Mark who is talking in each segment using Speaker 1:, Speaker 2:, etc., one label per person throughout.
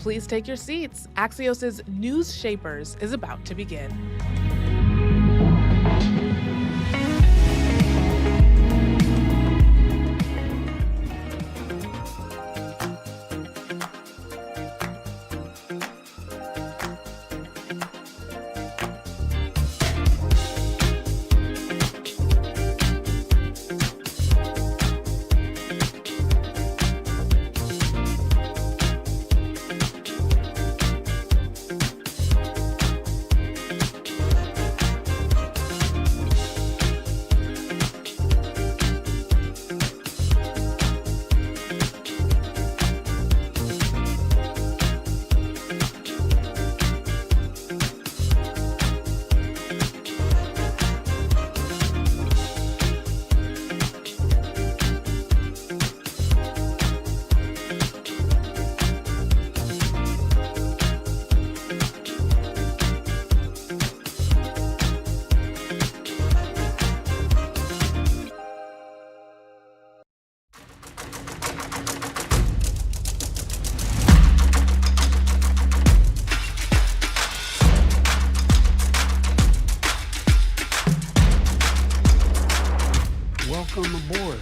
Speaker 1: Please take your seats. Axios' News Shapers is about to begin.
Speaker 2: Welcome aboard.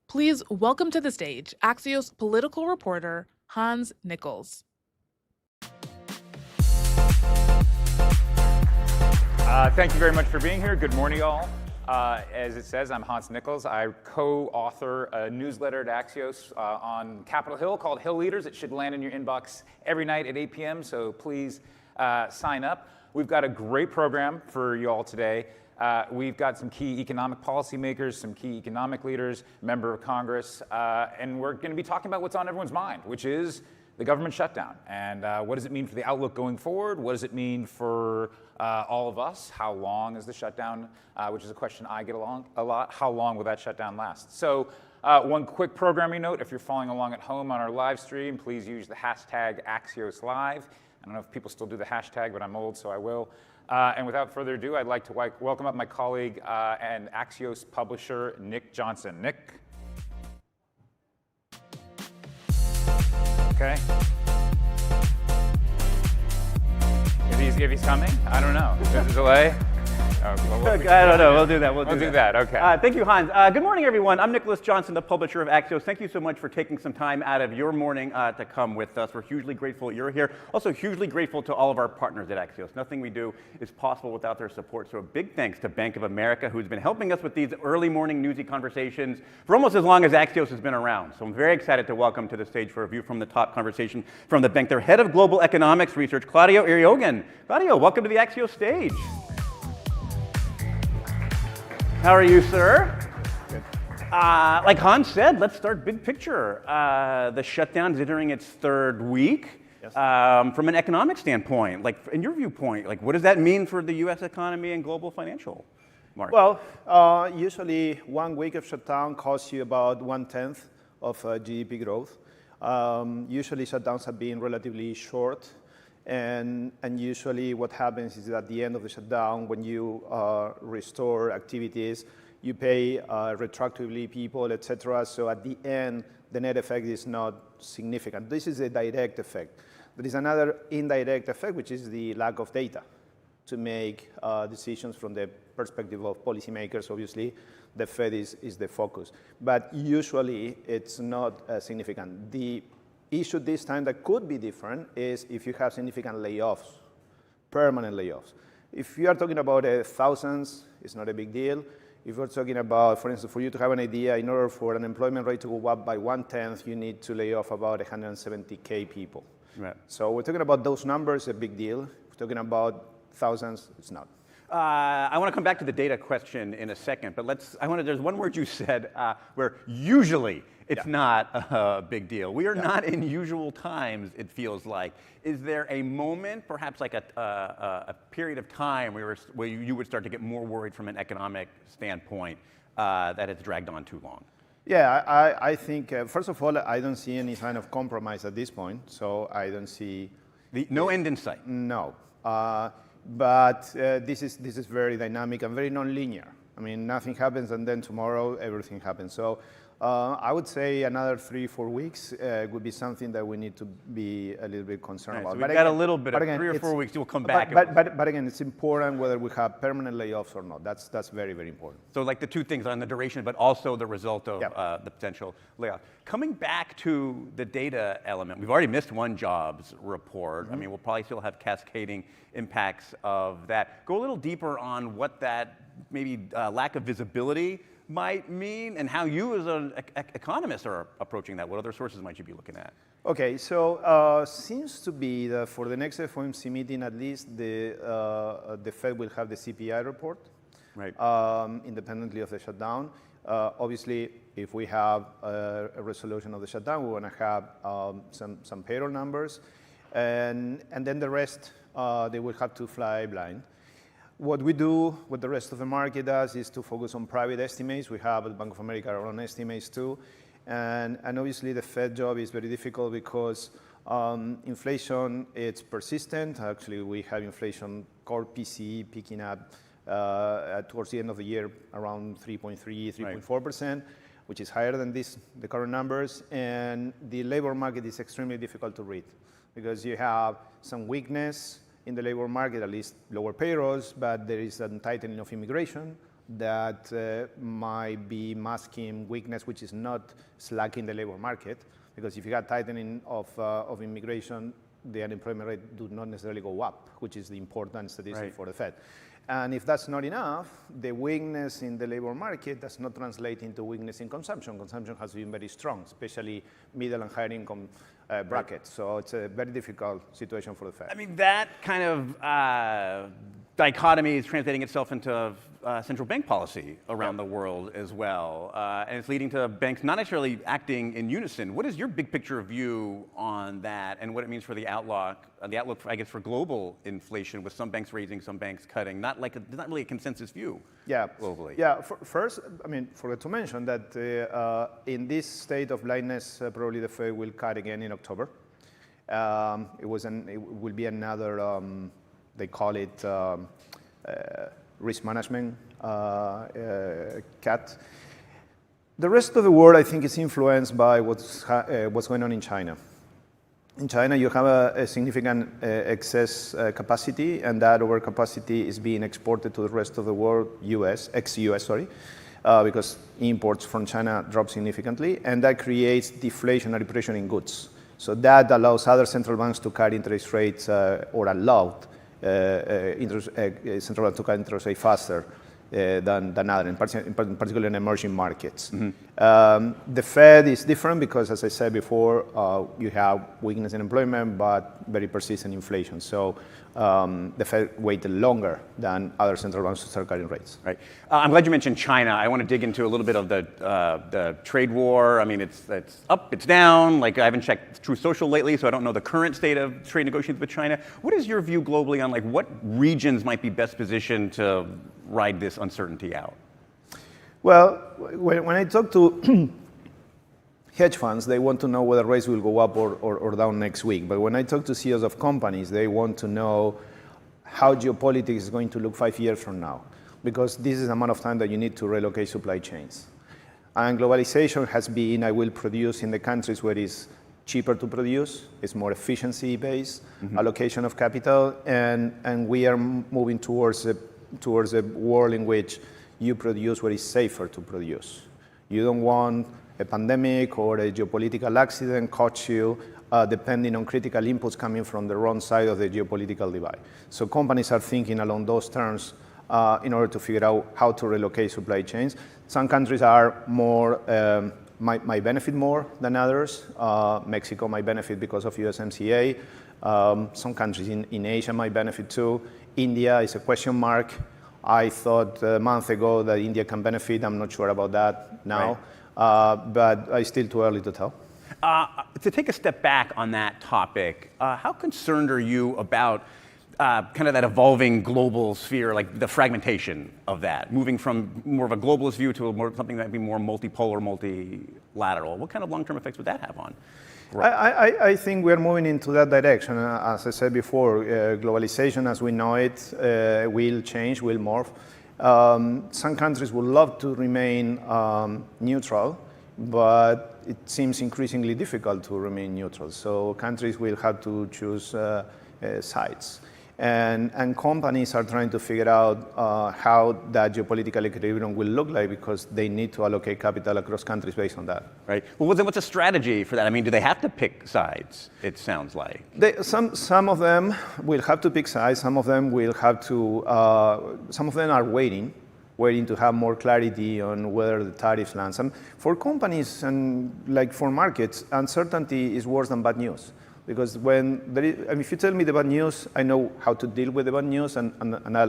Speaker 1: Please welcome to the stage Axios political reporter Hans Nichols.
Speaker 3: Thank you very much for being here. Good morning, y'all. As it says, I'm Hans Nichols. I co-author a newsletter at Axios on Capitol Hill called Hill Leaders. It should land in your inbox every night at 8 p.m., so please sign up. We've got a great program for you all today. We've got some key economic policymakers, some key economic leaders, member of Congress, and we're going to be talking about what's on everyone's mind, which is the government shutdown. And what does it mean for the outlook going forward? What does it mean for all of us? How long is the shutdown? Which is a question I get a lot. How long will that shutdown last? So one quick programming note, if you're following along at home on our live stream, please use the hashtag AxiosLive. I don't know if people still do the hashtag, but I'm old, so I will. And without further ado, I'd like to welcome up my colleague and Axios publisher, Nick Johnson. Nick? Okay. If he's coming? I don't know. There's a delay?
Speaker 4: I don't know. We'll do that.
Speaker 3: We'll do that. Okay.
Speaker 4: Thank you, Hans. Good morning, everyone. I'm Nicholas Johnson, the publisher of Axios. Thank you so much for taking some time out of your morning to come with us. We're hugely grateful you're here. Also, hugely grateful to all of our partners at Axios. Nothing we do is possible without their support. So a big thanks to Bank of America, who's been helping us with these early morning newsy conversations for almost as long as Axios has been around. So I'm very excited to welcome to the stage for a view from the top conversation from the bank, their head of global economics research, Claudio Irigoyen. Claudio, welcome to the Axios stage. How are you, sir?
Speaker 3: Good.
Speaker 4: Like Hans said, let's start big picture. The shutdown is entering its third week.
Speaker 2: Yes.
Speaker 4: From an economic standpoint, like in your viewpoint, like what does that mean for the U.S. economy and global financial market?
Speaker 2: Well, usually 1 week of shutdown costs you about 1/10 of GDP growth. Usually shutdowns have been relatively short. And usually what happens is that at the end of the shutdown, when you restore activities, you pay retroactively people, et cetera. So at the end, the net effect is not significant. This is a direct effect. There is another indirect effect, which is the lack of data to make decisions from the perspective of policymakers. Obviously, the Fed is the focus. But usually, it's not significant. The issue this time that could be different is if you have significant layoffs, permanent layoffs. If you are talking about thousands, it's not a big deal. If you're talking about, for instance, for you to have an idea, in order for an employment rate to go up by 1/10, you need to lay off about 170K people.
Speaker 4: Right.
Speaker 2: So we're talking about those numbers, a big deal. If we're talking about thousands, it's not.
Speaker 4: I want to come back to the data question in a second, but there's one word you said where usually it's not a big deal. We are not in usual times, it feels like. Is there a moment, perhaps like a period of time where you would start to get more worried from an economic standpoint that it's dragged on too long?
Speaker 2: Yeah, I think, first of all, I don't see any sign of compromise at this point, so I don't see...
Speaker 4: No end in sight?
Speaker 2: No. But this is very dynamic and very non-linear. I mean, nothing happens and then tomorrow everything happens. So I would say another 3-4 weeks would be something that we need to be a little bit concerned about.
Speaker 4: So we've got a little bit of
Speaker 2: again,
Speaker 4: 3 or 4 weeks. We'll come back.
Speaker 2: But again, it's important whether we have permanent layoffs or not. That's very, very important.
Speaker 4: So like the two things on the duration, but also the result of the potential layoff. Coming back to the data element, we've already missed one jobs report. I mean, we'll probably still have cascading impacts of that. Go a little deeper on what that maybe lack of visibility might mean and how you as an economist are approaching that. What other sources might you be looking at?
Speaker 2: Okay, so seems to be that for the next FOMC meeting, at least the Fed will have the CPI report,
Speaker 4: right?
Speaker 2: Independently of the shutdown. Obviously, if we have a resolution of the shutdown, we want to have some payroll numbers, and then the rest they will have to fly blind. What we do, what the rest of the market does, is to focus on private estimates. We have at Bank of America our own estimates too. And obviously the Fed job is very difficult because inflation, it's persistent. Actually, we have inflation, core PCE picking up towards the end of the year around 3.3, 3.4%, which is higher than the current numbers. And the labor market is extremely difficult to read because you have some weakness in the labor market, at least lower payrolls, but there is a tightening of immigration that might be masking weakness, which is not slack in the labor market, because if you got tightening of immigration, the unemployment rate do not necessarily go up, which is the important statistic for the Fed. And if that's not enough, the weakness in the labor market does not translate into weakness in consumption. Consumption has been very strong, especially middle and higher income brackets. So it's a very difficult situation for the Fed.
Speaker 4: I mean, that kind of dichotomy is translating itself into central bank policy around the world as well. And it's leading to banks not necessarily acting in unison. What is your big picture view on that and what it means for the outlook, I guess, for global inflation, with some banks raising, some banks cutting? Not really a consensus view globally.
Speaker 2: Yeah, first, I mean, forgot to mention that in this state of blindness, probably the Fed will cut again in October. It will be another, they call it risk management cut. The rest of the world, I think, is influenced by what's going on in China. In China, you have a significant excess capacity, and that overcapacity is being exported to the rest of the world, ex-US, because imports from China drop significantly, and that creates deflationary pressure in goods. So that allows other central banks to cut interest rates, or allowed central banks to cut interest rates faster than other, in particular in emerging markets. The Fed is different because, as I said before, you have weakness in employment, but very persistent inflation. So the Fed waited longer than other central banks to start cutting rates.
Speaker 4: Right. I'm glad you mentioned China. I want to dig into a little bit of the trade war. I mean, it's up, it's down. Like, I haven't checked Truth Social lately, so I don't know the current state of trade negotiations with China. What is your view globally on like what regions might be best positioned to ride this uncertainty out?
Speaker 2: Well, when I talk to hedge funds, they want to know whether rates will go up or down next week. But when I talk to CEOs of companies, they want to know how geopolitics is going to look 5 years from now, because this is the amount of time that you need to relocate supply chains. And globalization has been, I will produce in the countries where it's cheaper to produce, it's more efficiency-based allocation of capital, and we are moving towards a world in which you produce where it's safer to produce. You don't want a pandemic or a geopolitical accident caught you depending on critical inputs coming from the wrong side of the geopolitical divide. So companies are thinking along those terms in order to figure out how to relocate supply chains. Some countries are more, might benefit more than others. Mexico might benefit because of USMCA. Some countries in Asia might benefit too. India is a question mark. I thought a month ago that India can benefit. I'm not sure about that now, but it's still too early to tell.
Speaker 4: To take a step back on that topic, how concerned are you about kind of that evolving global sphere, like the fragmentation of that, moving from more of a globalist view to something that would be more multipolar, multilateral? What kind of long-term effects would that have on?
Speaker 2: I think we are moving into that direction. As I said before, globalization as we know it will change, will morph. Some countries would love to remain neutral, but it seems increasingly difficult to remain neutral. So countries will have to choose sides. And companies are trying to figure out how that geopolitical equilibrium will look like, because they need to allocate capital across countries based on that.
Speaker 4: Right. Well, what's a strategy for that? I mean, do they have to pick sides, it sounds like?
Speaker 2: Some of them will have to pick sides. Some of them will have to, some of them are waiting to have more clarity on whether the tariffs land. And for companies and like for markets, uncertainty is worse than bad news. Because when there is, I mean, if you tell me the bad news, I know how to deal with the bad news, and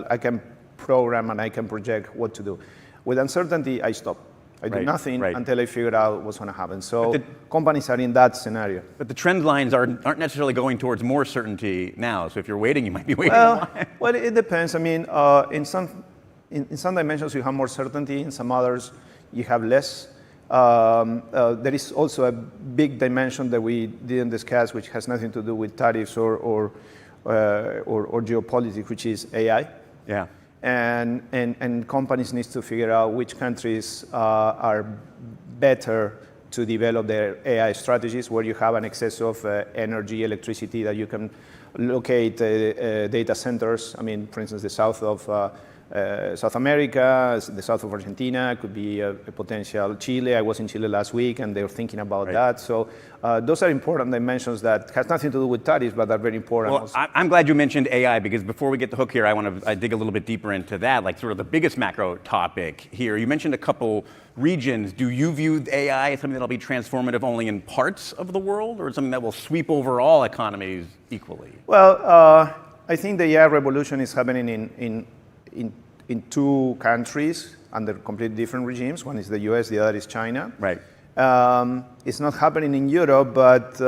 Speaker 2: I can program and I can project what to do. With uncertainty, I stop. I do nothing until I figure out what's going to happen. So companies are in that scenario.
Speaker 4: But the trend lines aren't necessarily going towards more certainty now. So if you're waiting, you might be waiting.
Speaker 2: Well, it depends. I mean, in some dimensions, you have more certainty. In some others, you have less. There is also a big dimension that we didn't discuss, which has nothing to do with tariffs or geopolitics, which is AI.
Speaker 4: Yeah.
Speaker 2: And companies need to figure out which countries are better to develop their AI strategies, where you have an excess of energy, electricity, that you can locate data centers. I mean, for instance, the south of South America, the south of Argentina, could be a potential Chile. I was in Chile last week, and they're thinking about that. So those are important dimensions that has nothing to do with tariffs, but are very important.
Speaker 4: Well, I'm glad you mentioned AI, because before we get the hook here, I want to dig a little bit deeper into that, like sort of the biggest macro topic here. You mentioned a couple regions. Do you view AI as something that'll be transformative only in parts of the world, or something that will sweep over all economies equally?
Speaker 2: Well, I think the AI revolution is happening in two countries under completely different regimes. One is the US, the other is China.
Speaker 4: Right.
Speaker 2: It's not happening in Europe, but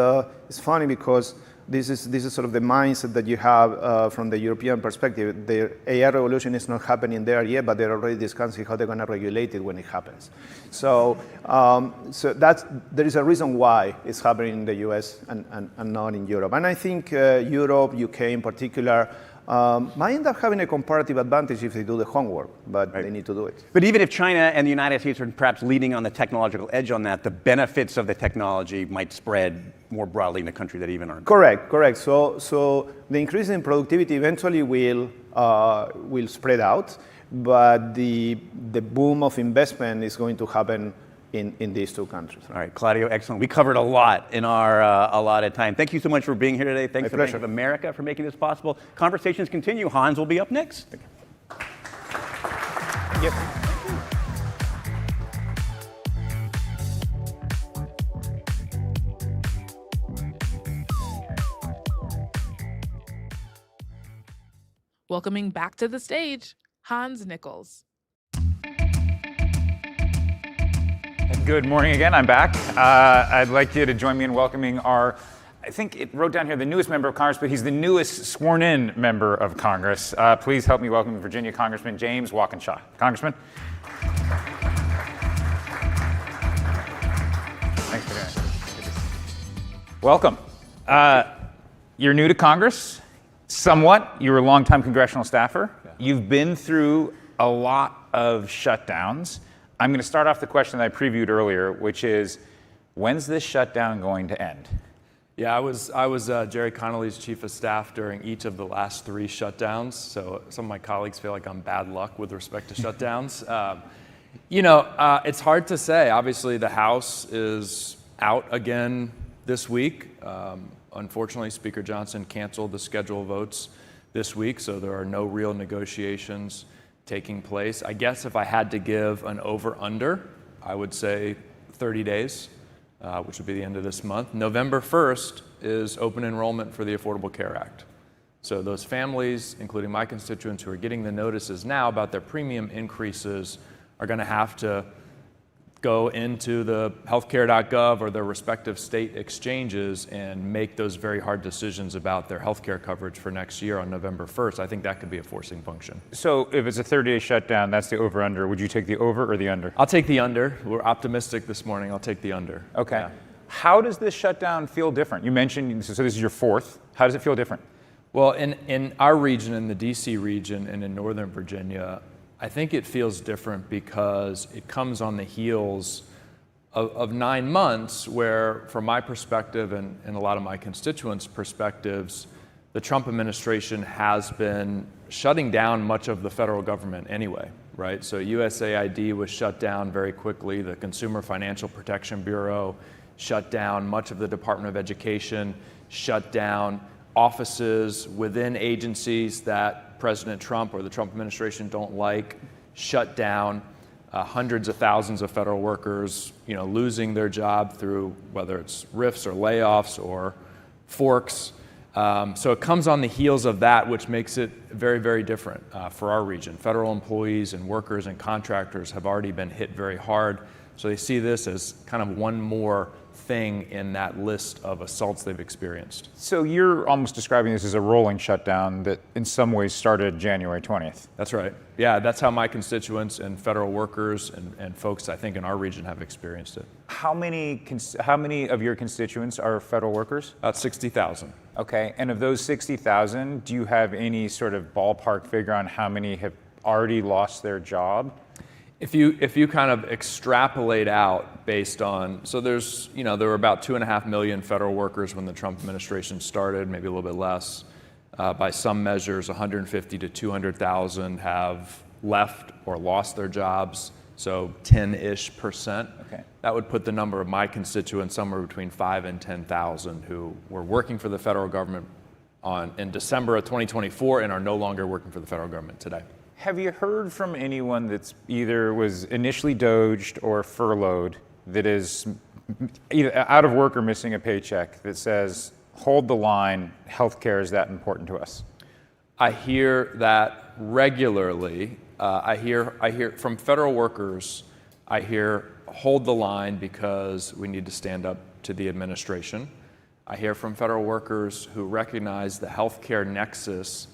Speaker 2: it's funny because this is sort of the mindset that you have from the European perspective. The AI revolution is not happening there yet, but they're already discussing how they're going to regulate it when it happens. So, there is a reason why it's happening in the US and not in Europe. And I think Europe, UK in particular, might end up having a comparative advantage if they do the homework, but they need to do it.
Speaker 4: But even if China and the United States are perhaps leading on the technological edge on that, the benefits of the technology might spread more broadly in a country that even aren't.
Speaker 2: Correct. So the increase in productivity eventually will spread out, but the boom of investment is going to happen in these two countries.
Speaker 4: All right, Claudio, excellent. We covered a lot in our allotted time. Thank you so much for being here today. Thanks to Bank of America for making this possible. Conversations continue. Hans will be up next.
Speaker 2: Yep.
Speaker 1: Welcoming back to the stage, Hans Nichols.
Speaker 3: Good morning again. I'm back. I'd like you to join me in welcoming our, I think it wrote down here, the newest member of Congress, but he's the newest sworn-in member of Congress. Please help me welcome Virginia Congressman James Walkinshaw. Congressman. Thanks for doing it. Welcome. You're new to Congress, somewhat. You were a longtime congressional staffer. Yeah. You've been through a lot of shutdowns. I'm going to start off the question that I previewed earlier, which is, when's this shutdown going to end?
Speaker 5: Yeah, I was Jerry Connolly's chief of staff during each of the last 3 shutdowns, so some of my colleagues feel like I'm bad luck with respect to shutdowns. It's hard to say. Obviously, the House is out again this week. Unfortunately, Speaker Johnson canceled the scheduled votes this week, so there are no real negotiations taking place. I guess if I had to give an over-under, I would say 30 days, which would be the end of this month. November 1st is open enrollment for the Affordable Care Act. So those families, including my constituents who are getting the notices now about their premium increases, are going to have to go into the healthcare.gov or their respective state exchanges and make those very hard decisions about their healthcare coverage for next year on November 1st. I think that could be a forcing function.
Speaker 3: So if it's a 30-day shutdown, that's the over-under. Would you take the over or the under?
Speaker 5: I'll take the under. We're optimistic this morning. I'll take the under.
Speaker 3: Okay.
Speaker 5: Yeah.
Speaker 3: How does this shutdown feel different? You mentioned, so this is your fourth. How does it feel different?
Speaker 5: Well, in our region, in the DC region and in Northern Virginia, I think it feels different because it comes on the heels of 9 months where, from my perspective and a lot of my constituents' perspectives, the Trump administration has been shutting down much of the federal government anyway, right? So USAID was shut down very quickly. The Consumer Financial Protection Bureau shut down. Much of the Department of Education shut down. Offices within agencies that President Trump or the Trump administration don't like shut down. Hundreds of thousands of federal workers, losing their job through whether it's RIFs or layoffs or forks. So it comes on the heels of that, which makes it very, very different for our region. Federal employees and workers and contractors have already been hit very hard. So they see this as kind of one more thing in that list of assaults they've experienced.
Speaker 3: So you're almost describing this as a rolling shutdown that in some ways started January 20th.
Speaker 5: That's right. Yeah, that's how my constituents and federal workers and folks, I think, in our region have experienced it.
Speaker 3: How many of your constituents are federal workers?
Speaker 5: About 60,000.
Speaker 3: Okay, and of those 60,000, do you have any sort of ballpark figure on how many have already lost their job?
Speaker 5: If you kind of extrapolate out based on, so there were about 2.5 million federal workers when the Trump administration started, maybe a little bit less. By some measures, 150 to 200,000 have left or lost their jobs, so 10-ish%.
Speaker 3: Okay.
Speaker 5: That would put the number of my constituents somewhere between 5,000 and 10,000 who were working for the federal government in December of 2024 and are no longer working for the federal government today.
Speaker 3: Have you heard from anyone that's either was initially doged or furloughed that is either out of work or missing a paycheck that says, hold the line, healthcare is that important to us?
Speaker 5: I hear that regularly. I hear from federal workers, I hear hold the line because we need to stand up to the administration. I hear from federal workers who recognize the healthcare nexus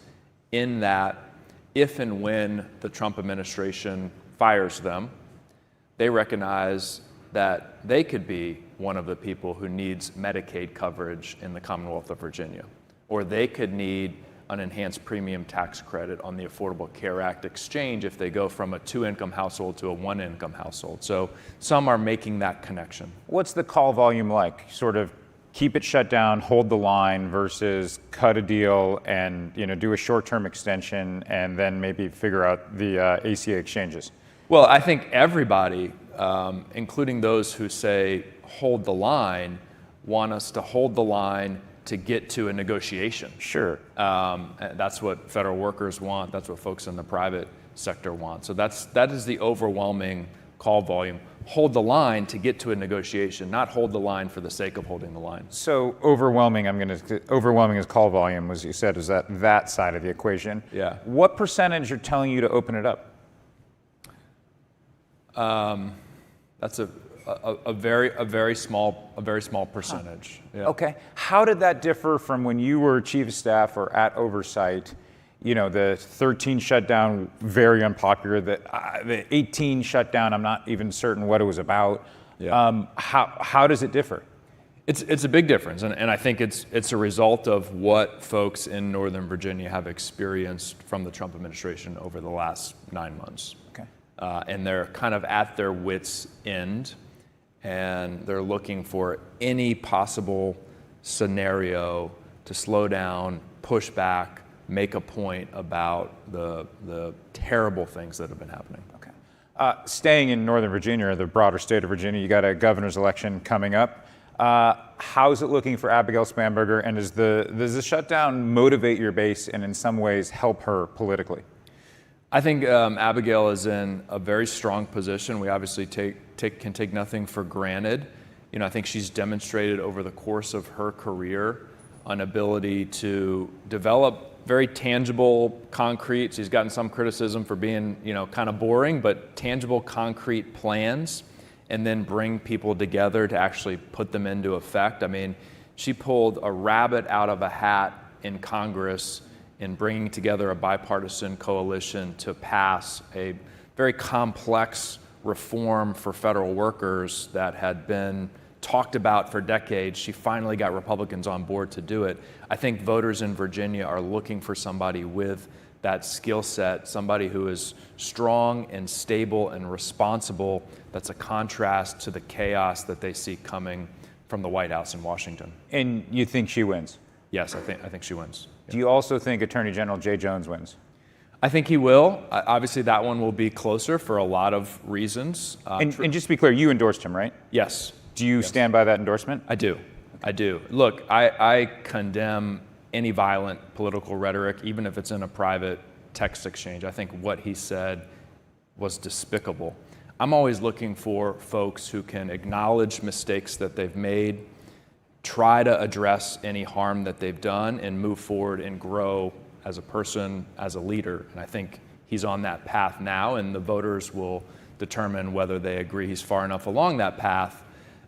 Speaker 5: in that if and when the Trump administration fires them, they recognize that they could be one of the people who needs Medicaid coverage in the Commonwealth of Virginia, or they could need an enhanced premium tax credit on the Affordable Care Act exchange if they go from a 2-income household to a 1-income household. So some are making that connection.
Speaker 3: What's the call volume like? Sort of keep it shut down, hold the line versus cut a deal and do a short-term extension and then maybe figure out the ACA exchanges?
Speaker 5: Well, I think everybody, including those who say hold the line, want us to hold the line to get to a negotiation.
Speaker 3: Sure.
Speaker 5: That's what federal workers want. That's what folks in the private sector want. So that is the overwhelming call volume. Hold the line to get to a negotiation, not hold the line for the sake of holding the line.
Speaker 3: So overwhelming is call volume, as you said, is that side of the equation.
Speaker 5: Yeah.
Speaker 3: What percentage are telling you to open it up?
Speaker 5: That's a very small percentage.
Speaker 3: Huh.
Speaker 5: Yeah.
Speaker 3: Okay. How did that differ from when you were chief of staff or at oversight? The 13 shutdown, very unpopular. The 18 shutdown, I'm not even certain what it was about.
Speaker 5: Yeah.
Speaker 3: How does it differ?
Speaker 5: It's a big difference, and I think it's a result of what folks in Northern Virginia have experienced from the Trump administration over the last 9 months.
Speaker 3: Okay.
Speaker 5: And they're kind of at their wits' end, and they're looking for any possible scenario to slow down, push back, make a point about the terrible things that have been happening.
Speaker 3: Okay. Staying in Northern Virginia, or the broader state of Virginia, you got a governor's election coming up. How's it looking for Abigail Spanberger, and does the shutdown motivate your base and in some ways help her politically?
Speaker 5: I think Abigail is in a very strong position. We obviously can take nothing for granted. I think she's demonstrated over the course of her career an ability to develop very tangible, concrete. She's gotten some criticism for being, kind of boring, but tangible, concrete plans, and then bring people together to actually put them into effect. I mean, she pulled a rabbit out of a hat in Congress in bringing together a bipartisan coalition to pass a very complex reform for federal workers that had been talked about for decades. She finally got Republicans on board to do it. I think voters in Virginia are looking for somebody with that skill set, somebody who is strong and stable and responsible, that's a contrast to the chaos that they see coming from the White House in Washington.
Speaker 3: And you think she wins?
Speaker 5: Yes, I think she wins.
Speaker 3: Do you also think Attorney General Jay Jones wins?
Speaker 5: I think he will. Obviously, that one will be closer for a lot of reasons.
Speaker 3: And just to be clear, you endorsed him, right?
Speaker 5: Yes.
Speaker 3: Do you stand by that endorsement?
Speaker 5: I do. I do. Look, I condemn any violent political rhetoric, even if it's in a private text exchange. I think what he said was despicable. I'm always looking for folks who can acknowledge mistakes that they've made, try to address any harm that they've done, and move forward and grow as a person, as a leader. And I think he's on that path now, and the voters will determine whether they agree he's far enough along that path.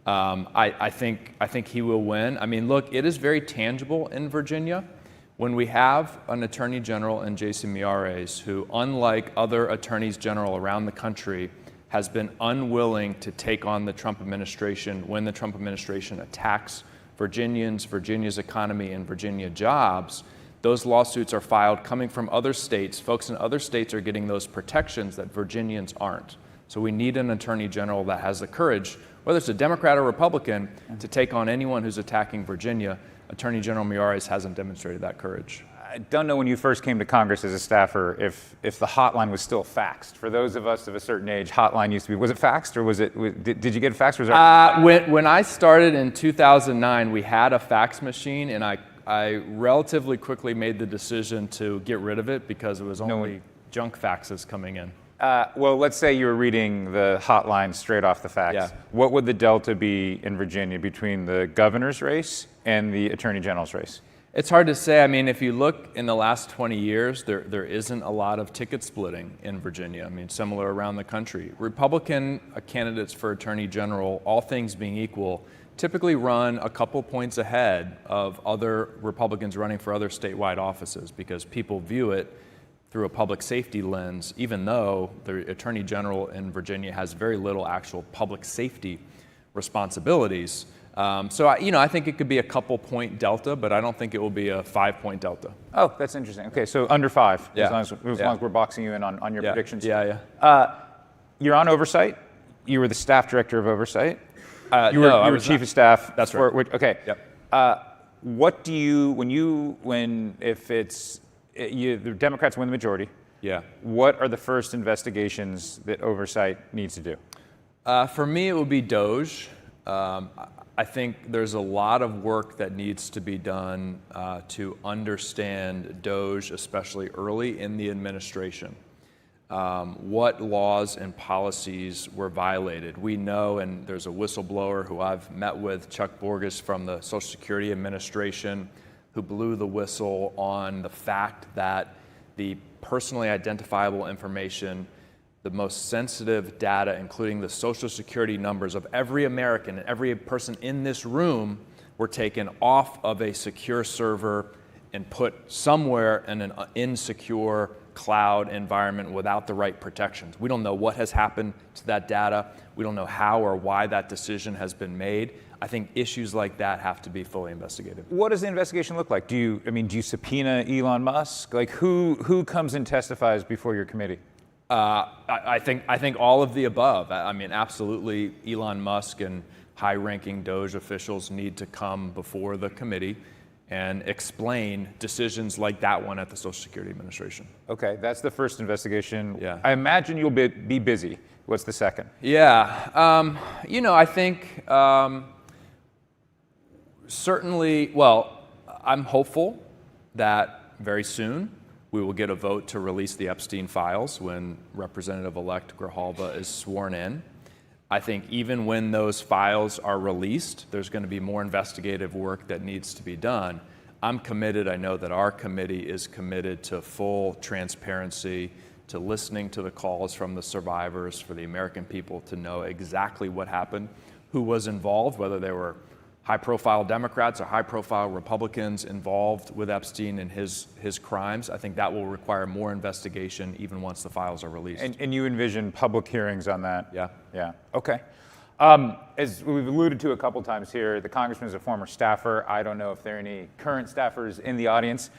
Speaker 5: I think he will win. I mean, look, it is very tangible in Virginia when we have an Attorney General in Jason Miyares who, unlike other attorneys general around the country, has been unwilling to take on the Trump administration when the Trump administration attacks Virginians, Virginia's economy, and Virginia jobs. Those lawsuits are filed coming from other states. Folks in other states are getting those protections that Virginians aren't. So we need an Attorney General that has the courage, whether it's a Democrat or Republican, to take on anyone who's attacking Virginia. Attorney General Miyares hasn't demonstrated that courage.
Speaker 3: I don't know when you first came to Congress as a staffer if the hotline was still faxed. For those of us of a certain age, hotline used to be, was it faxed or was it, did you get faxed? Was there...
Speaker 5: When I started in 2009, we had a fax machine, and I relatively quickly made the decision to get rid of it because it was only junk faxes coming in.
Speaker 3: Well, let's say you were reading the hotline straight off the fax.
Speaker 5: Yeah.
Speaker 3: What would the delta be in Virginia between the governor's race and the attorney general's race?
Speaker 5: It's hard to say. I mean, if you look in the last 20 years, there isn't a lot of ticket splitting in Virginia. I mean, similar around the country. Republican candidates for attorney general, all things being equal, typically run a couple points ahead of other Republicans running for other statewide offices because people view it through a public safety lens, even though the Attorney General in Virginia has very little actual public safety responsibilities. So I think it could be a couple point delta, but I don't think it will be a 5-point delta.
Speaker 3: Oh, that's interesting. Okay, so under 5,
Speaker 5: Yeah.
Speaker 3: as long as we're boxing you in on your predictions.
Speaker 5: Yeah.
Speaker 3: You're on oversight. You were the staff director of oversight. You
Speaker 5: I
Speaker 3: were
Speaker 5: was
Speaker 3: chief
Speaker 5: not.
Speaker 3: of staff.
Speaker 5: That's right.
Speaker 3: Okay.
Speaker 5: Yep.
Speaker 3: What do you, if the Democrats win the majority,
Speaker 5: Yeah.
Speaker 3: what are the first investigations that oversight needs to do?
Speaker 5: For me, it would be DOJ. I think there's a lot of work that needs to be done to understand DOJ, especially early in the administration. What laws and policies were violated. We know, and there's a whistleblower who I've met with, Chuck Borges from the Social Security Administration, who blew the whistle on the fact that the personally identifiable information, the most sensitive data, including the Social Security numbers of every American and every person in this room, were taken off of a secure server and put somewhere in an insecure cloud environment without the right protections. We don't know what has happened to that data. We don't know how or why that decision has been made. I think issues like that have to be fully investigated.
Speaker 3: What does the investigation look like? Do you subpoena Elon Musk? Like who comes and testifies before your committee?
Speaker 5: I think all of the above. I mean, absolutely, Elon Musk and high-ranking DOJ officials need to come before the committee and explain decisions like that one at the Social Security Administration.
Speaker 3: Okay, that's the first investigation.
Speaker 5: Yeah.
Speaker 3: I imagine you'll be busy. What's the second?
Speaker 5: Yeah, I think certainly, I'm hopeful that very soon we will get a vote to release the Epstein files when Representative-elect Grijalva is sworn in. I think even when those files are released, there's going to be more investigative work that needs to be done. I'm committed. I know that our committee is committed to full transparency, to listening to the calls from the survivors, for the American people to know exactly what happened, who was involved, whether they were high-profile Democrats or high-profile Republicans involved with Epstein and his crimes. I think that will require more investigation even once the files are released.
Speaker 3: And you envision public hearings on that?
Speaker 5: Yeah.
Speaker 3: Yeah, okay. As we've alluded to a couple times here, the congressman is a former staffer. I don't know if there are any current staffers in the audience.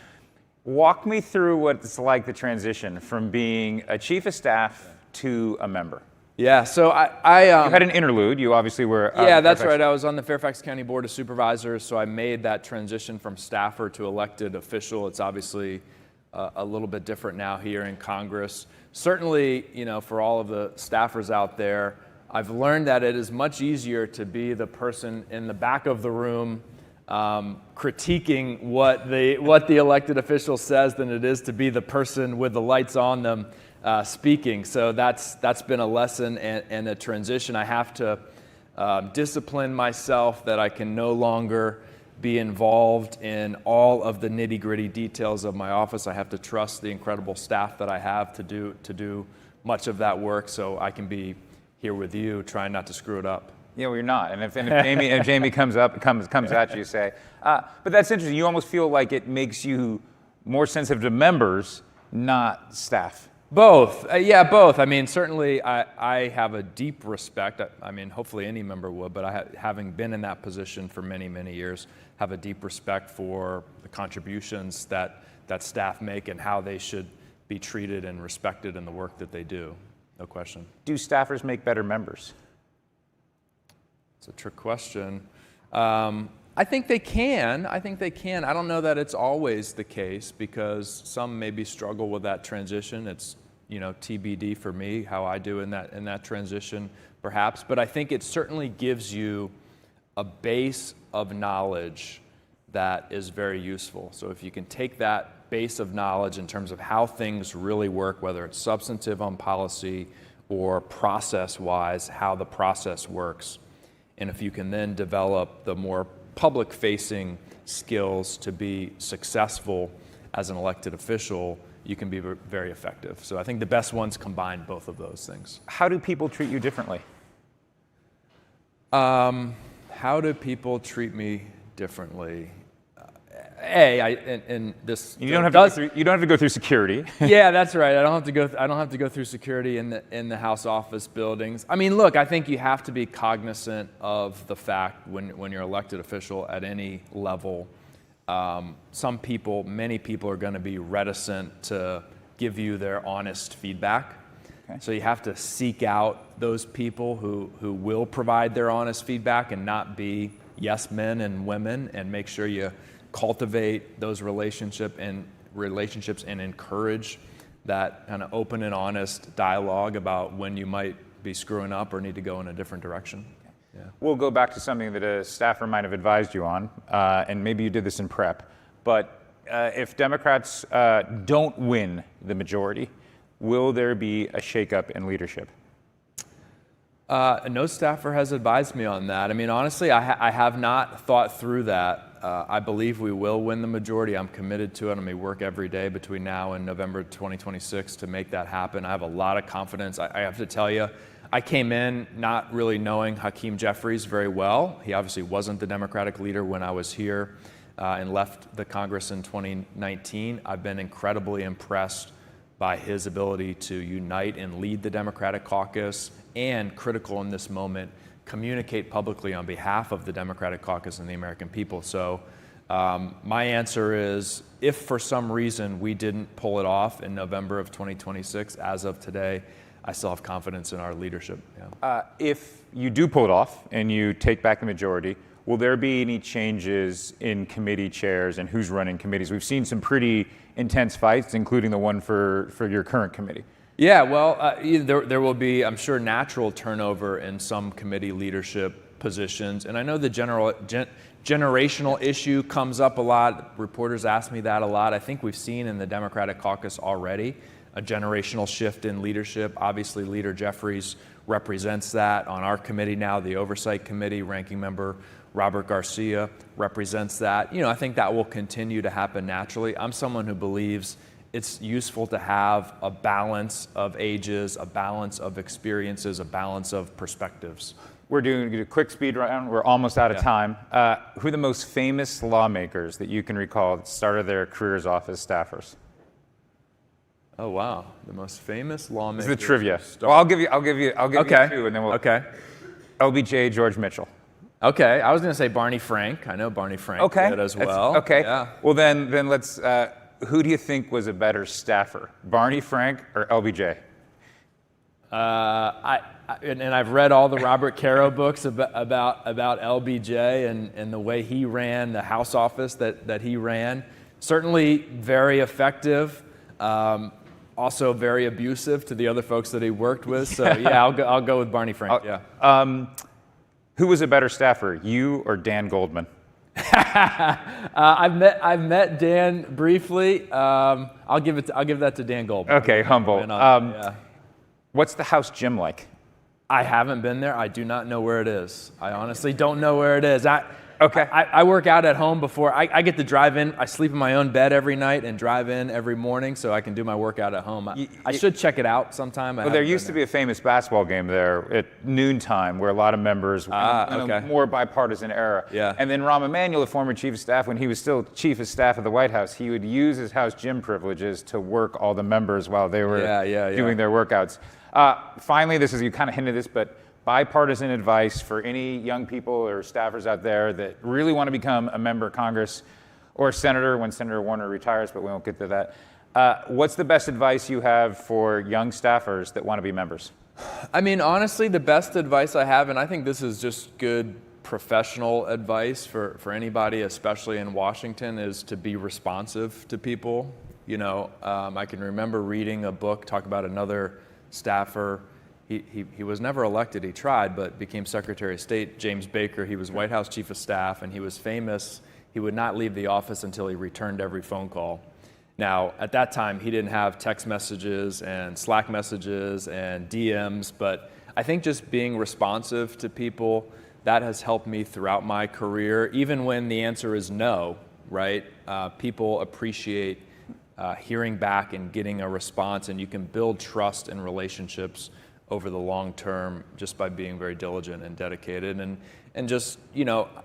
Speaker 3: Walk me through what it's like, the transition from being a chief of staff to a member.
Speaker 5: Yeah, so
Speaker 3: You had an interlude. You obviously were.
Speaker 5: Yeah, that's right. I was on the Fairfax County Board of Supervisors, so I made that transition from staffer to elected official. It's obviously a little bit different now here in Congress. Certainly, for all of the staffers out there, I've learned that it is much easier to be the person in the back of the room critiquing what the elected official says than it is to be the person with the lights on them speaking. So that's been a lesson and a transition. I have to discipline myself that I can no longer be involved in all of the nitty-gritty details of my office. I have to trust the incredible staff that I have to do much of that work, so I can be here with you trying not to screw it up.
Speaker 3: Yeah, well, you're not. And if Jamie comes at you, you say, but that's interesting. You almost feel like it makes you more sensitive to members, not staff.
Speaker 5: Both. Yeah, both. I mean, certainly I have a deep respect. I mean, hopefully any member would, but having been in that position for many, many years, have a deep respect for the contributions that staff make and how they should be treated and respected in the work that they do. No question.
Speaker 3: Do staffers make better members?
Speaker 5: It's a trick question. I think they can. I don't know that it's always the case because some maybe struggle with that transition. It's TBD for me how I do in that transition, perhaps. But I think it certainly gives you a base of knowledge that is very useful. So if you can take that base of knowledge in terms of how things really work, whether it's substantive on policy or process-wise, how the process works, and if you can then develop the more public-facing skills to be successful as an elected official, you can be very effective. So I think the best ones combine both of those things.
Speaker 3: How do people treat you differently?
Speaker 5: How do people treat me differently? You
Speaker 3: don't have to go through security.
Speaker 5: Yeah, that's right. I don't have to go through security in the House office buildings. I mean, look, I think you have to be cognizant of the fact when you're elected official at any level, many people are going to be reticent to give you their honest feedback. Okay. So you have to seek out those people who will provide their honest feedback and not be yes men and women, and make sure you cultivate those relationships and encourage that kind of open and honest dialogue about when you might be screwing up or need to go in a different direction. Yeah.
Speaker 3: We'll go back to something that a staffer might have advised you on, and maybe you did this in prep, but if Democrats don't win the majority, will there be a shakeup in leadership?
Speaker 5: No staffer has advised me on that. I mean, honestly, I have not thought through that. I believe we will win the majority. I'm committed to it. I'm going to work every day between now and November 2026 to make that happen. I have a lot of confidence. I have to tell you, I came in not really knowing Hakeem Jeffries very well. He obviously wasn't the Democratic leader when I was here and left the Congress in 2019. I've been incredibly impressed by his ability to unite and lead the Democratic caucus, and critical in this moment, communicate publicly on behalf of the Democratic caucus and the American people. So my answer is, if for some reason we didn't pull it off in November of 2026, as of today, I still have confidence in our leadership. Yeah.
Speaker 3: If you do pull it off and you take back the majority, will there be any changes in committee chairs and who's running committees? We've seen some pretty intense fights, including the one for your current committee.
Speaker 5: Yeah, well, there will be, I'm sure, natural turnover in some committee leadership positions. And I know the generational issue comes up a lot. Reporters ask me that a lot. I think we've seen in the Democratic caucus already a generational shift in leadership. Obviously, Leader Jeffries represents that on our committee now, the Oversight Committee. Ranking Member Robert Garcia represents that. I think that will continue to happen naturally. I'm someone who believes it's useful to have a balance of ages, a balance of experiences, a balance of perspectives.
Speaker 3: We're doing a quick speed round. We're almost out of time. Who are the most famous lawmakers that you can recall that started their careers off as staffers?
Speaker 5: Oh wow, the most famous lawmakers.
Speaker 3: This is the trivia. Well, I'll give you two, and then we'll.
Speaker 5: Okay.
Speaker 3: LBJ, George Mitchell.
Speaker 5: Okay, I was going to say Barney Frank. I know Barney Frank did as well.
Speaker 3: Okay.
Speaker 5: Yeah.
Speaker 3: Well, then let's. Who do you think was a better staffer, Barney Frank or LBJ?
Speaker 5: And I've read all the Robert Caro books about LBJ and the way he ran the House office that he ran. Certainly very effective. Also very abusive to the other folks that he worked with. So yeah, I'll go with Barney Frank. Yeah.
Speaker 3: Who was a better staffer, you or Dan Goldman?
Speaker 5: I've met Dan briefly. I'll give that to Dan Goldman.
Speaker 3: Okay, humble.
Speaker 5: Yeah.
Speaker 3: What's the House gym like?
Speaker 5: I haven't been there. I do not know where it is. I honestly don't know where it is.
Speaker 3: Okay.
Speaker 5: I work out at home before. I get to drive in. I sleep in my own bed every night and drive in every morning so I can do my workout at home. I should check it out sometime.
Speaker 3: Well, there used to be a famous basketball game there at noontime where a lot of members, more bipartisan era.
Speaker 5: Yeah.
Speaker 3: And then Rahm Emanuel, the former chief of staff, when he was still chief of staff of the White House, he would use his House gym privileges to work all the members while they were doing their workouts. Finally, you kind of hinted this, but bipartisan advice for any young people or staffers out there that really want to become a member of Congress or a senator when Senator Warner retires, but we won't get to that. What's the best advice you have for young staffers that want to be members?
Speaker 5: I mean, honestly, the best advice I have, and I think this is just good professional advice for anybody, especially in Washington, is to be responsive to people. I can remember reading a book talk about another staffer. He was never elected, he tried, but became Secretary of State, James Baker. He was White House Chief of Staff, and he was famous. He would not leave the office until he returned every phone call. Now, at that time, he didn't have text messages and Slack messages and DMs, but I think just being responsive to people, that has helped me throughout my career, even when the answer is no, right? People appreciate hearing back and getting a response, and you can build trust and relationships over the long term just by being very diligent and dedicated. And just,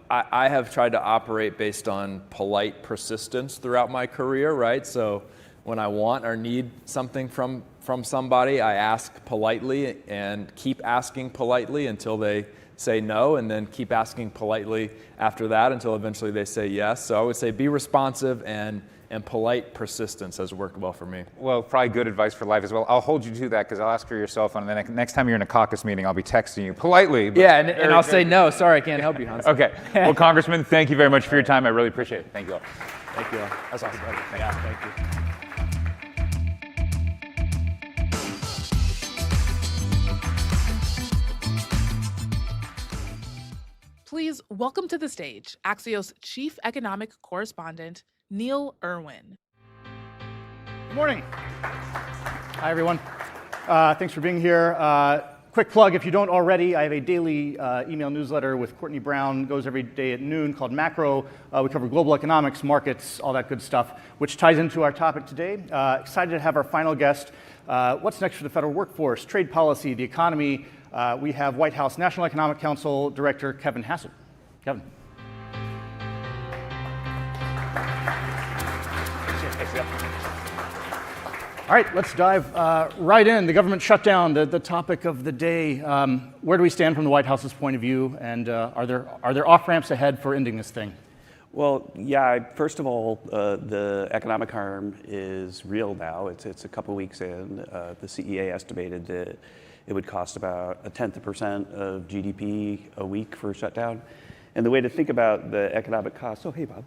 Speaker 5: I have tried to operate based on polite persistence throughout my career, right? So when I want or need something from somebody, I ask politely and keep asking politely until they say no, and then keep asking politely after that until eventually they say yes. So I would say be responsive, and polite persistence has worked well for me.
Speaker 3: Well, probably good advice for life as well. I'll hold you to that because I'll ask for your cell phone, and then next time you're in a caucus meeting, I'll be texting you politely.
Speaker 5: Yeah, and I'll say no. Sorry, I can't help you, Hans.
Speaker 3: Okay. Well, Congressman, thank you very much for your time. I really appreciate it. Thank you all.
Speaker 5: Thank you all.
Speaker 3: That's awesome.
Speaker 5: Thank you.
Speaker 1: Please welcome to the stage Axios Chief Economic Correspondent, Neil Irwin.
Speaker 6: Good morning. Hi, everyone. Thanks for being here. Quick plug, if you don't already, I have a daily email newsletter with Courtney Brown, goes every day at noon, called Macro. We cover global economics, markets, all that good stuff, which ties into our topic today. Excited to have our final guest. What's next for the federal workforce, trade policy, the economy? We have White House National Economic Council Director Kevin Hassel. Kevin. All right, let's dive right in. The government shutdown, the topic of the day. Where do we stand from the White House's point of view, and are there off-ramps ahead for ending this thing?
Speaker 7: Well, yeah, first of all, the economic harm is real now. It's a couple weeks in. The CEA estimated that it would cost about 0.1% of GDP a week for a shutdown. And the way to think about the economic costs, oh, hey, Bob.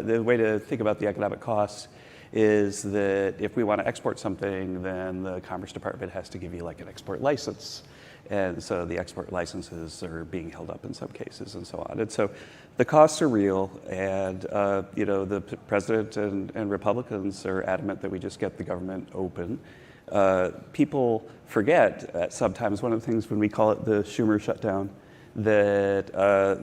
Speaker 7: The way to think about the economic costs is that if we want to export something, then the Commerce Department has to give you like an export license. And so the export licenses are being held up in some cases and so on. And so the costs are real, and the president and Republicans are adamant that we just get the government open. People forget sometimes, one of the things when we call it the Schumer shutdown, that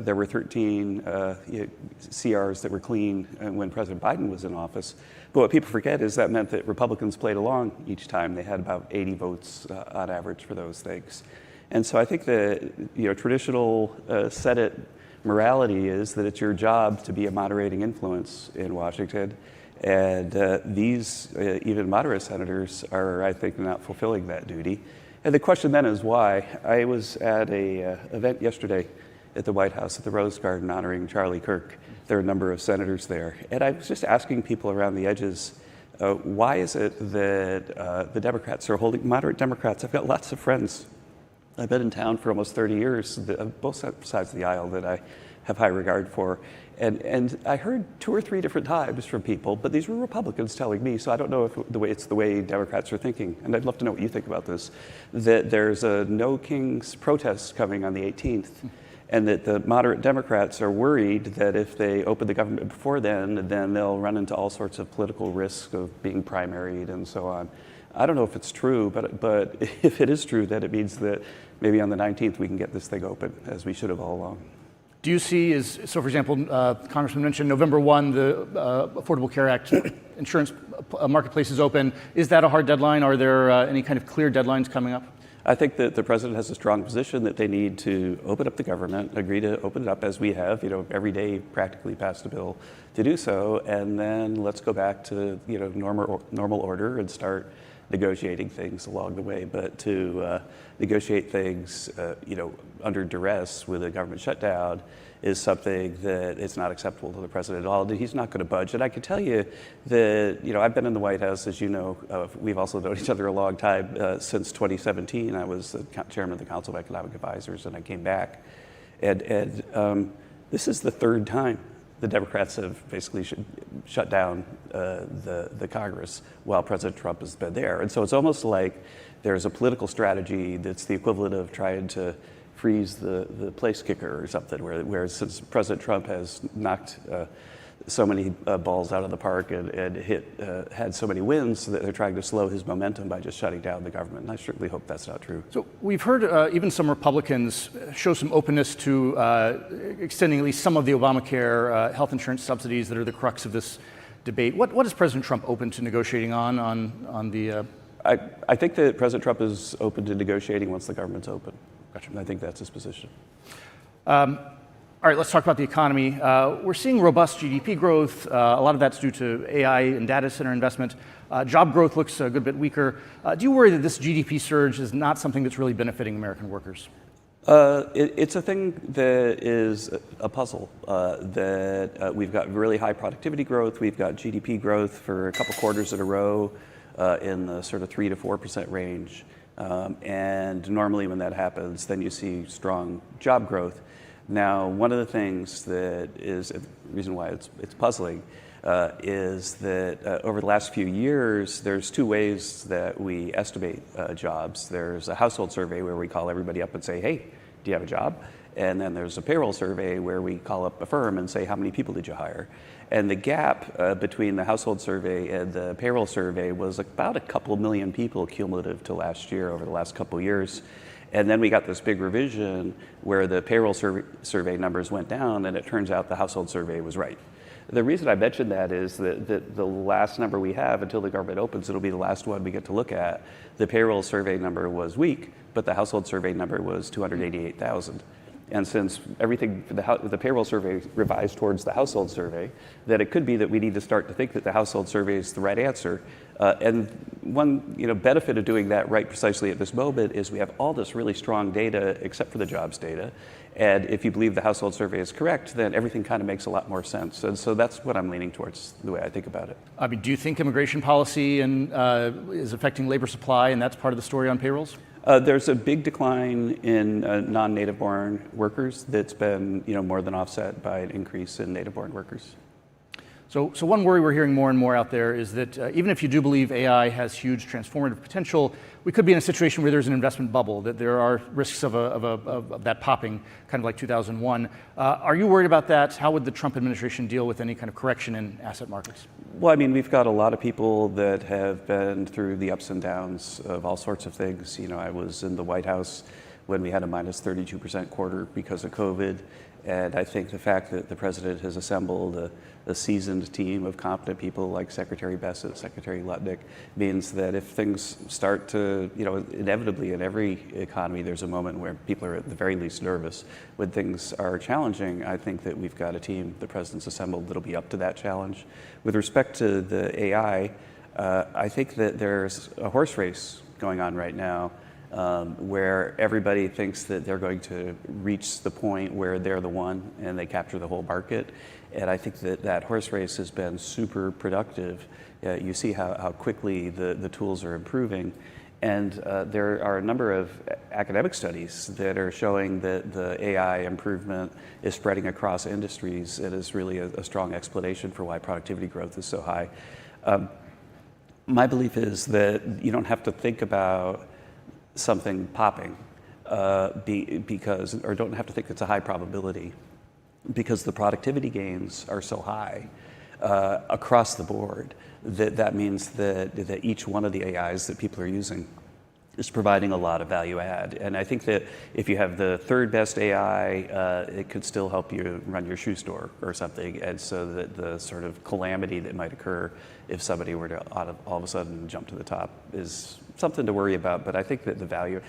Speaker 7: there were 13 CRs that were clean when President Biden was in office. But what people forget is that meant that Republicans played along each time. They had about 80 votes on average for those things. And so I think the traditional Senate morality is that it's your job to be a moderating influence in Washington. And these, even moderate senators, are, I think, not fulfilling that duty. And the question then is why? I was at an event yesterday at the White House at the Rose Garden honoring Charlie Kirk. There are a number of senators there. And I was just asking people around the edges, why is it that the Democrats are holding, moderate Democrats, I've got lots of friends. I've been in town for almost 30 years, both sides of the aisle that I have high regard for. And I heard 2 or 3 different times from people, but these were Republicans telling me, so I don't know if it's the way Democrats are thinking, and I'd love to know what you think about this, that there's a No Kings protest coming on the 18th, and that the moderate Democrats are worried that if they open the government before then they'll run into all sorts of political risk of being primaried and so on. I don't know if it's true, but if it is true, then it means that maybe on the 19th we can get this thing open, as we should have all along.
Speaker 6: Do you see, so for example, Congressman mentioned November 1, the Affordable Care Act insurance marketplace is open. Is that a hard deadline? Are there any kind of clear deadlines coming up?
Speaker 7: I think that the president has a strong position that they need to open up the government, agree to open it up as we have, every day practically passed a bill to do so, and then let's go back to, normal order and start negotiating things along the way. But to negotiate things, under duress with a government shutdown is something that is not acceptable to the president at all. He's not going to budge. And I can tell you that, I've been in the White House, as you know. We've also known each other a long time. Since 2017, I was the chairman of the Council of Economic Advisors, and I came back. And this is the 3rd time the Democrats have basically shut down the Congress while President Trump has been there. And so it's almost like there's a political strategy that's the equivalent of trying to freeze the place kicker or something, where since President Trump has knocked so many balls out of the park and had so many wins, that they're trying to slow his momentum by just shutting down the government. And I certainly hope that's not true.
Speaker 6: So we've heard even some Republicans show some openness to extending at least some of the Obamacare health insurance subsidies that are the crux of this debate. What is President Trump open to negotiating on the?
Speaker 7: I think that President Trump is open to negotiating once the government's open.
Speaker 6: Gotcha.
Speaker 7: And I think that's his position.
Speaker 6: All right, let's talk about the economy. We're seeing robust GDP growth. A lot of that's due to AI and data center investment. Job growth looks a good bit weaker. Do you worry that this GDP surge is not something that's really benefiting American workers?
Speaker 7: It's a thing that is a puzzle. We've got really high productivity growth. We've got GDP growth for a couple quarters in a row in the sort of 3 to 4% range. And normally when that happens, then you see strong job growth. Now, one of the things that is the reason why it's puzzling is that over the last few years, there's 2 ways that we estimate jobs. There's a household survey where we call everybody up and say, hey, do you have a job? And then there's a payroll survey where we call up a firm and say, how many people did you hire? And the gap between the household survey and the payroll survey was about a couple million people cumulative to last year over the last couple years. And then we got this big revision where the payroll survey numbers went down, and it turns out the household survey was right. The reason I mentioned that is that the last number we have until the government opens, it'll be the last one we get to look at. The payroll survey number was weak, but the household survey number was 288,000. And since everything, the payroll survey revised towards the household survey, that it could be that we need to start to think that the household survey is the right answer. And one benefit of doing that right precisely at this moment is we have all this really strong data except for the jobs data. And if you believe the household survey is correct, then everything kind of makes a lot more sense. And so that's what I'm leaning towards, the way I think about it.
Speaker 6: I mean, do you think immigration policy is affecting labor supply, and that's part of the story on payrolls?
Speaker 7: There's a big decline in non-native born workers that's been more than offset by an increase in native born workers.
Speaker 6: So one worry we're hearing more and more out there is that even if you do believe AI has huge transformative potential, we could be in a situation where there's an investment bubble, that there are risks of that popping, kind of like 2001. Are you worried about that? How would the Trump administration deal with any kind of correction in asset markets?
Speaker 7: Well, I mean, we've got a lot of people that have been through the ups and downs of all sorts of things. I was in the White House when we had a minus 32% quarter because of COVID. And I think the fact that the president has assembled a seasoned team of competent people like Secretary Bessent, Secretary Lutnick, means that if things start to, inevitably in every economy, there's a moment where people are at the very least nervous. When things are challenging, I think that we've got a team the president's assembled that'll be up to that challenge. With respect to the AI, I think that there's a horse race going on right now where everybody thinks that they're going to reach the point where they're the one and they capture the whole market. And I think that that horse race has been super productive. You see how quickly the tools are improving. And there are a number of academic studies that are showing that the AI improvement is spreading across industries. It is really a strong explanation for why productivity growth is so high. My belief is that you don't have to think about something popping or don't have to think it's a high probability, because the productivity gains are so high across the board that means that each one of the AIs that people are using is providing a lot of value add. And I think that if you have the third best AI, it could still help you run your shoe store or something. And so that the sort of calamity that might occur if somebody were to all of a sudden jump to the top is something to worry about. But I think that the value,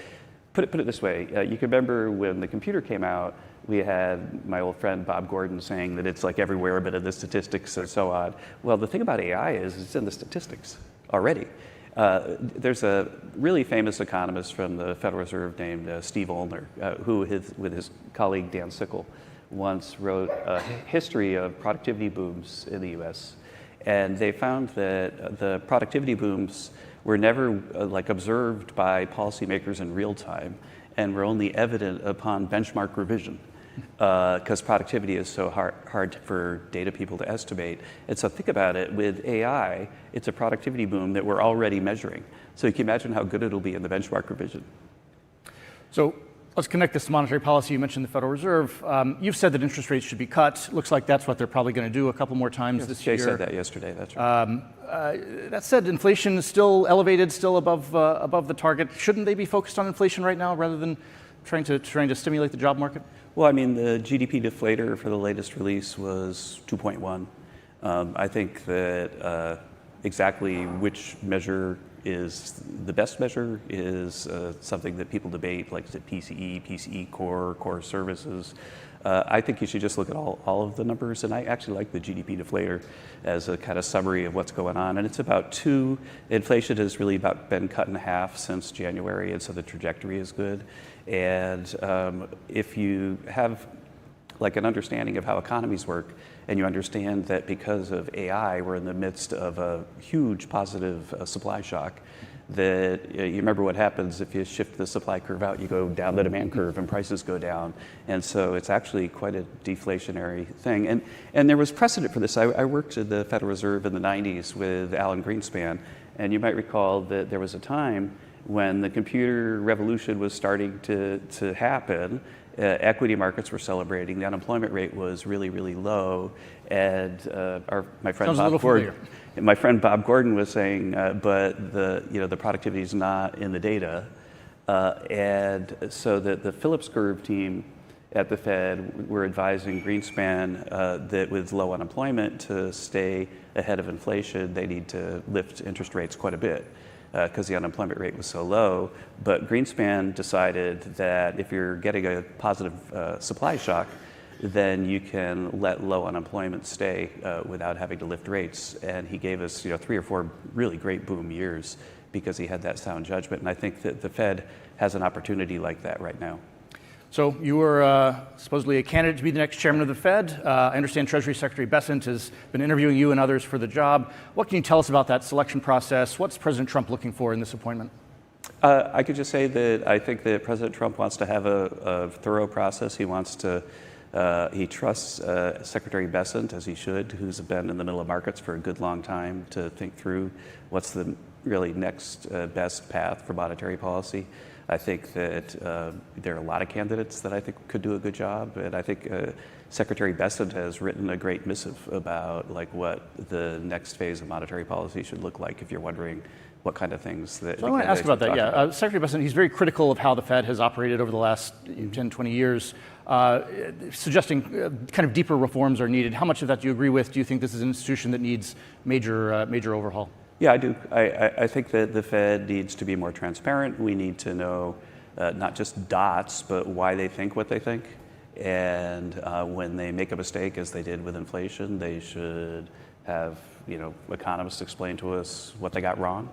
Speaker 7: put it this way, you can remember when the computer came out, we had my old friend Bob Gordon saying that it's like everywhere but in the statistics and so on. Well, the thing about AI is it's in the statistics already. There's a really famous economist from the Federal Reserve named Steve Olner, who with his colleague Dan Sickle once wrote a history of productivity booms in the US. And they found that the productivity booms were never observed by policymakers in real time and were only evident upon benchmark revision. Because productivity is so hard for data people to estimate. And so think about it, with AI, it's a productivity boom that we're already measuring. So you can imagine how good it'll be in the benchmark revision.
Speaker 6: So let's connect this to monetary policy. You mentioned the Federal Reserve. You've said that interest rates should be cut. Looks like that's what they're probably going to do a couple more times this year.
Speaker 7: Jay said that yesterday, that's right.
Speaker 6: That said, inflation is still elevated, still above the target. Shouldn't they be focused on inflation right now rather than trying to stimulate the job market?
Speaker 7: Well, I mean, the GDP deflator for the latest release was 2.1. I think that exactly which measure is the best measure is something that people debate, like is it PCE, PCE core, core services. I think you should just look at all of the numbers, and I actually like the GDP deflator as a kind of summary of what's going on. And it's about 2. Inflation has really been cut in half since January, and so the trajectory is good. And if you have an understanding of how economies work, and you understand that because of AI, we're in the midst of a huge positive supply shock, that you remember what happens if you shift the supply curve out, you go down the demand curve and prices go down. And so it's actually quite a deflationary thing. And there was precedent for this. I worked at the Federal Reserve in the 90s with Alan Greenspan, and you might recall that there was a time when the computer revolution was starting to happen. Equity markets were celebrating. The unemployment rate was really, really low, and my friend Bob Gordon was saying, but the productivity is not in the data, and so the Phillips curve team at the Fed were advising Greenspan that with low unemployment, to stay ahead of inflation, they need to lift interest rates quite a bit, because the unemployment rate was so low. But Greenspan decided that if you're getting a positive supply shock, then you can let low unemployment stay without having to lift rates. And he gave us 3 or 4 really great boom years because he had that sound judgment. And I think that the Fed has an opportunity like that right now.
Speaker 6: So you were supposedly a candidate to be the next chairman of the Fed. I understand Treasury Secretary Bessent has been interviewing you and others for the job. What can you tell us about that selection process? What's President Trump looking for in this appointment?
Speaker 7: I could just say that I think that President Trump wants to have a thorough process. He wants to, he trusts Secretary Bessent, as he should, who's been in the middle of markets for a good long time, to think through what's the really next best path for monetary policy. I think that there are a lot of candidates that I think could do a good job, and I think Secretary Bessent has written a great missive about what the next phase of monetary policy should look like. If you're wondering what kind of things that.
Speaker 6: So I want to ask about that, yeah. Secretary Bessent, he's very critical of how the Fed has operated over the last 10, 20 years, suggesting kind of deeper reforms are needed. How much of that do you agree with? Do you think this is an institution that needs major overhaul?
Speaker 7: Yeah, I do. I think that the Fed needs to be more transparent. We need to know not just dots, but why they think what they think. And when they make a mistake, as they did with inflation, they should have economists explain to us what they got wrong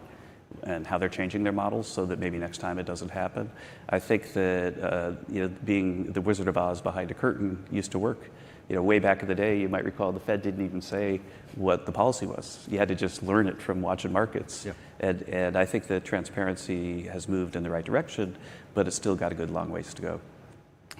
Speaker 7: and how they're changing their models so that maybe next time it doesn't happen. I think that being the Wizard of Oz behind a curtain used to work. Way back in the day, you might recall the Fed didn't even say what the policy was. You had to just learn it from watching markets. Yeah. And I think that transparency has moved in the right direction, but it's still got a good long ways to go.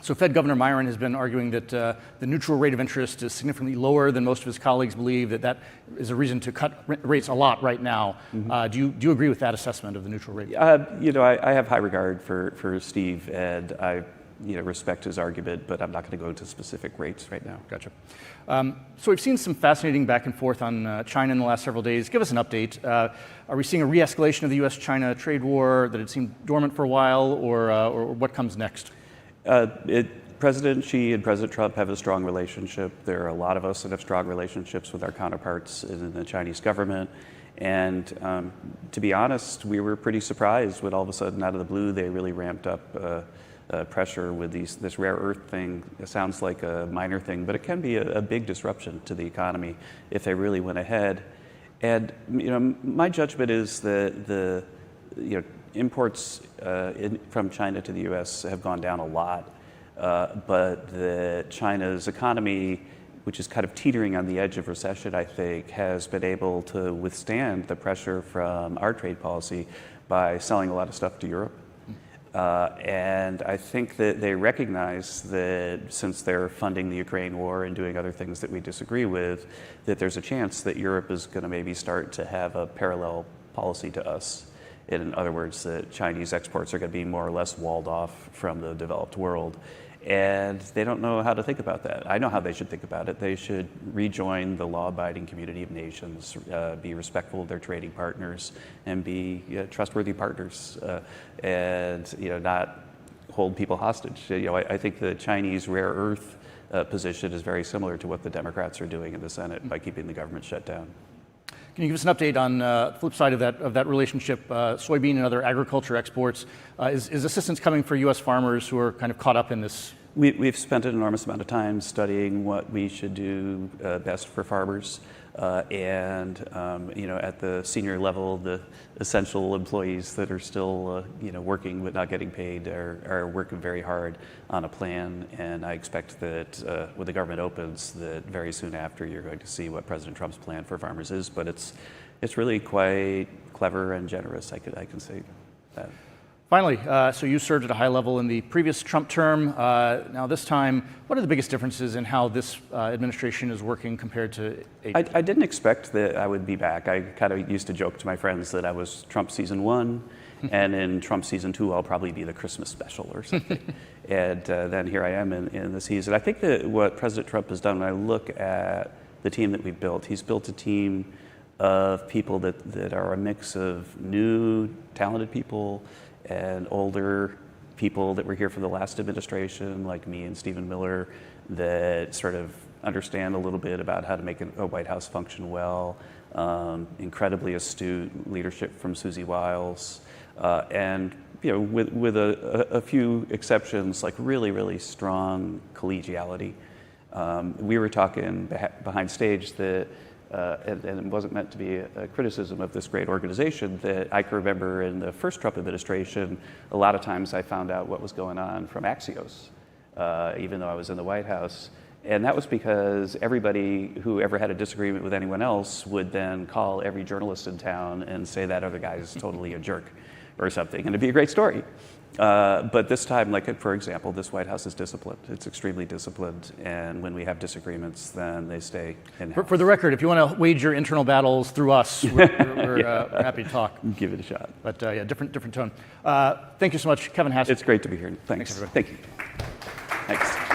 Speaker 6: So Fed Governor Myron has been arguing that the neutral rate of interest is significantly lower than most of his colleagues believe, that is a reason to cut rates a lot right now. Mm-hmm. Do you agree with that assessment of the neutral rate?
Speaker 7: I have high regard for Steve, and I respect his argument, but I'm not going to go into specific rates right now.
Speaker 6: Gotcha. So we've seen some fascinating back and forth on China in the last several days. Give us an update. Are we seeing a re-escalation of the U.S.-China trade war that had seemed dormant for a while, or what comes next?
Speaker 7: President Xi and President Trump have a strong relationship. There are a lot of us that have strong relationships with our counterparts in the Chinese government. And to be honest, we were pretty surprised when all of a sudden, out of the blue, they really ramped up pressure with this rare earth thing. It sounds like a minor thing, but it can be a big disruption to the economy if they really went ahead. And my judgment is that the imports from China to the U.S. have gone down a lot, but China's economy, which is kind of teetering on the edge of recession, I think, has been able to withstand the pressure from our trade policy by selling a lot of stuff to Europe. And I think that they recognize that since they're funding the Ukraine war and doing other things that we disagree with, that there's a chance that Europe is going to maybe start to have a parallel policy to us. In other words, that Chinese exports are going to be more or less walled off from the developed world. And they don't know how to think about that. I know how they should think about it. They should rejoin the law-abiding community of nations, be respectful of their trading partners, and be trustworthy partners, and not hold people hostage. I think the Chinese rare earth position is very similar to what the Democrats are doing in the Senate by keeping the government shut down.
Speaker 6: Can you give us an update on the flip side of that relationship, soybean and other agriculture exports? Is assistance coming for U.S. farmers who are kind of caught up in this?
Speaker 7: We've spent an enormous amount of time studying what we should do best for farmers. And at the senior level, the essential employees that are still working but not getting paid are working very hard on a plan. And I expect that when the government opens, that very soon after you're going to see what President Trump's plan for farmers is. But it's really quite clever and generous. I can say that.
Speaker 6: Finally, so you served at a high level in the previous Trump term. Now this time, what are the biggest differences in how this administration is working compared to 8?
Speaker 7: I didn't expect that I would be back. I kind of used to joke to my friends that I was Trump season 1, and in Trump season 2, I'll probably be the Christmas special or something. And then here I am in the season. I think that what President Trump has done, when I look at the team that we've built, he's built a team of people that are a mix of new, talented people and older people that were here for the last administration, like me and Stephen Miller, that sort of understand a little bit about how to make a White House function well. Incredibly astute leadership from Susie Wiles, and with a few exceptions, like really, really strong collegiality. We were talking behind stage that. And it wasn't meant to be a criticism of this great organization, that I can remember in the first Trump administration, a lot of times I found out what was going on from Axios, even though I was in the White House. And that was because everybody who ever had a disagreement with anyone else would then call every journalist in town and say that other guy is totally a jerk or something, and it'd be a great story. But this time, like for example, this White House is disciplined. It's extremely disciplined, and when we have disagreements, then they stay in-house.
Speaker 6: For the record, if you want to wage your internal battles through us, we're happy to talk.
Speaker 7: Give it a shot.
Speaker 6: But yeah, different tone. Thank you so much, Kevin Hassett.
Speaker 7: It's great to be here. Thanks
Speaker 6: everybody.
Speaker 7: Thank you. Thanks.